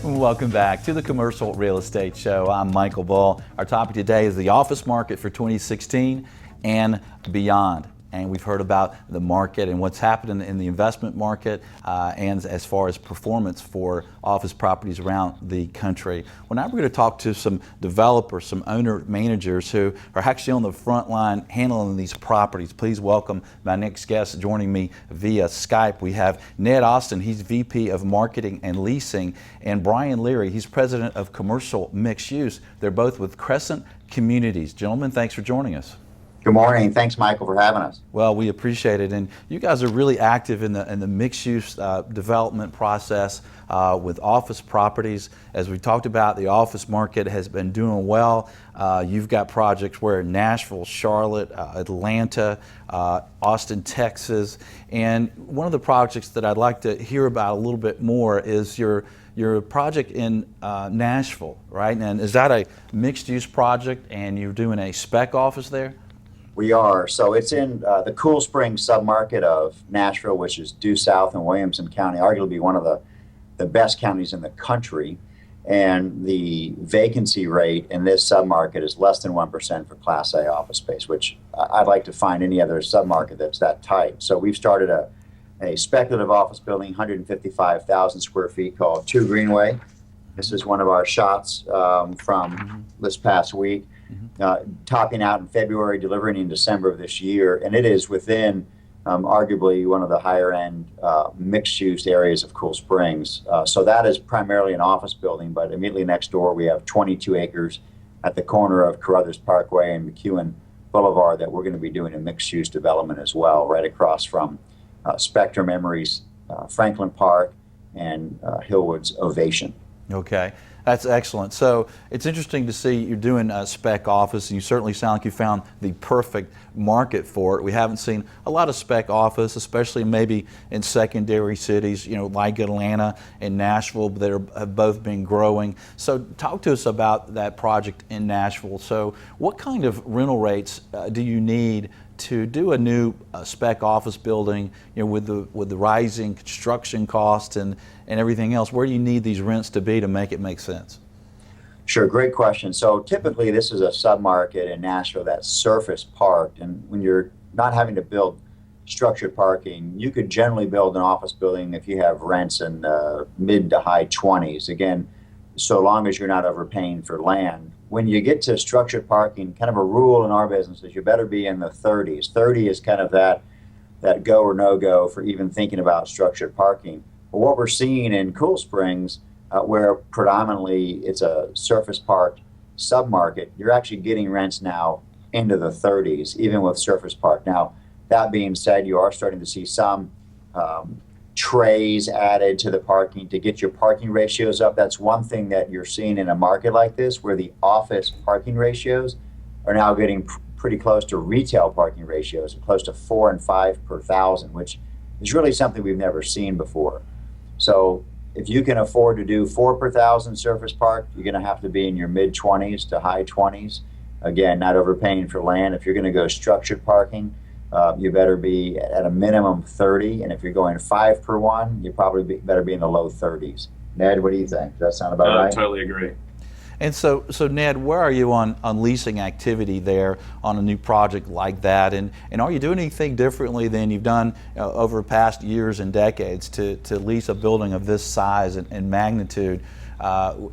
Welcome back to the Commercial Real Estate Show. I'm Michael Bull. Our topic today is the office market for 2016 and beyond. And we've heard about the market and what's happening in the investment market and as far as performance for office properties around the country. Well, now we're going to talk to some developers, some owner-managers who are actually on the front line handling these properties. Please welcome my next guest joining me via Skype. We have Ned Austin, he's VP of Marketing and Leasing, and Brian Leary, he's President of Commercial Mixed Use. They're both with Crescent Communities. Gentlemen, thanks for joining us. Good morning. Thanks, Michael, for having us. Well, we appreciate it, and you guys are really active in the mixed-use development process with office properties. As we talked about, the office market has been doing well. You've got projects where Nashville, Charlotte, Atlanta, Austin, Texas, and one of the projects that I'd like to hear about a little bit more is your project in Nashville, right? And is that a mixed-use project, and you're doing a spec office there? We are. So it's in the Cool Springs submarket of Nashville, which is due south in Williamson County, arguably one of the best counties in the country. And the vacancy rate in this submarket is less than 1% for Class A office space, which I'd like to find any other submarket that's that tight. So we've started a speculative office building, 155,000 square feet, called 2 Greenway. This is one of our shots from this past week. Topping out in February, delivering in December of this year, and it is within arguably one of the higher end mixed-use areas of Cool Springs. So that is primarily an office building, but immediately next door we have 22 acres at the corner of Carruthers Parkway and McEwen Boulevard that we're going to be doing a mixed-use development as well, right across from Spectrum Emery's Franklin Park and Hillwood's Ovation. Okay. That's excellent. So it's interesting to see you're doing a spec office, and you certainly sound like you found the perfect market for it. We haven't seen a lot of spec office, especially maybe in secondary cities, you know, like Atlanta and Nashville, that have both been growing. So talk to us about that project in Nashville. So what kind of rental rates do you need to do a new spec office building, you know, with the rising construction costs and everything else? Where do you need these rents to be to make it make sense? Sure, great question. So typically this is a submarket in Nashville that's surface parked, and when you're not having to build structured parking, you could generally build an office building if you have rents in the mid to high 20s. Again, so long as you're not overpaying for land. When you get to structured parking, kind of a rule in our business is you better be in the 30s. 30 is kind of that go or no go for even thinking about structured parking. But what we're seeing in Cool Springs, where predominantly it's a surface parked submarket, you're actually getting rents now into the 30s, even with surface park. Now, that being said, you are starting to see some trays added to the parking to get your parking ratios up. That's one thing that you're seeing in a market like this, where the office parking ratios are now getting pretty close to retail parking ratios, close to 4 and 5 per thousand, which is really something we've never seen before. So if you can afford to do 4 per thousand surface park, you're going to have to be in your mid 20s to high 20s. Again, not overpaying for land. If you're going to go structured parking, you better be at a minimum 30, and if you're going 5 per one, you probably better be in the low 30s. Ned, what do you think? Does that sound about right? I totally agree. And so Ned, where are you on leasing activity there on a new project like that? And are you doing anything differently than you've done over past years and decades to lease a building of this size and magnitude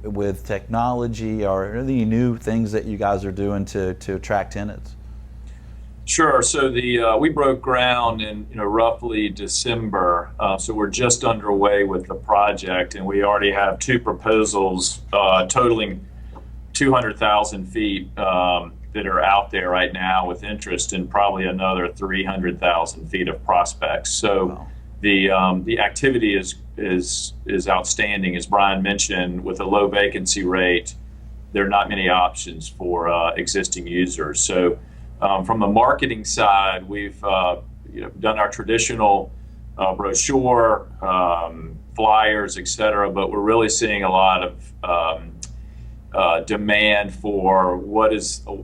with technology, or any new things that you guys are doing to attract tenants? Sure. So we broke ground in roughly December, so we're just underway with the project, and we already have 2 proposals totaling 200,000 feet that are out there right now with interest, and probably another 300,000 feet of prospects. So wow. The activity is outstanding. As Brian mentioned, with a low vacancy rate, there are not many options for existing users. So from the marketing side, we've done our traditional brochure, flyers, etc., but we're really seeing a lot of demand for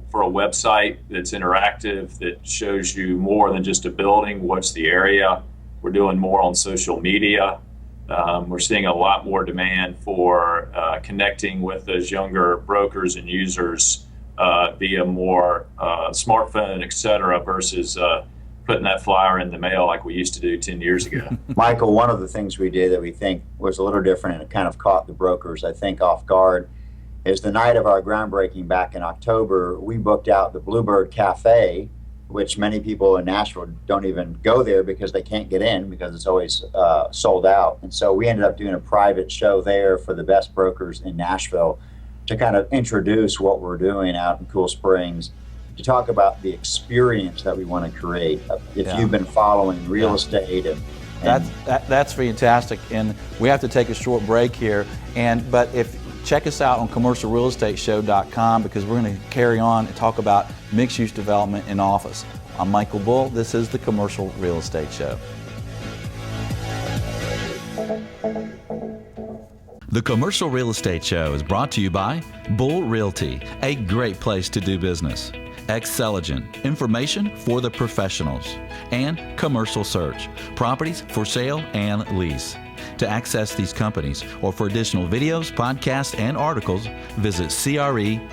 for a website that's interactive, that shows you more than just a building. What's the area? We're doing more on social media. We're seeing a lot more demand for connecting with those younger brokers and users via more smartphone, et cetera, versus putting that flyer in the mail like we used to do 10 years ago. Michael, one of the things we did that we think was a little different and it kind of caught the brokers, I think, off guard is the night of our groundbreaking back in October, we booked out the Bluebird Cafe, which many people in Nashville don't even go there because they can't get in because it's always sold out. And so we ended up doing a private show there for the best brokers in Nashville to kind of introduce what we're doing out in Cool Springs, to talk about the experience that we want to create. If you've been following real estate and that's fantastic, and we have to take a short break here. But check us out on commercialrealestateshow.com because we're going to carry on and talk about mixed-use development in office. I'm Michael Bull. This is the Commercial Real Estate Show. The Commercial Real Estate Show is brought to you by Bull Realty, a great place to do business. Xceligent, information for the professionals. And Commercial Search, properties for sale and lease. To access these companies or for additional videos, podcasts, and articles, visit CREshow.com.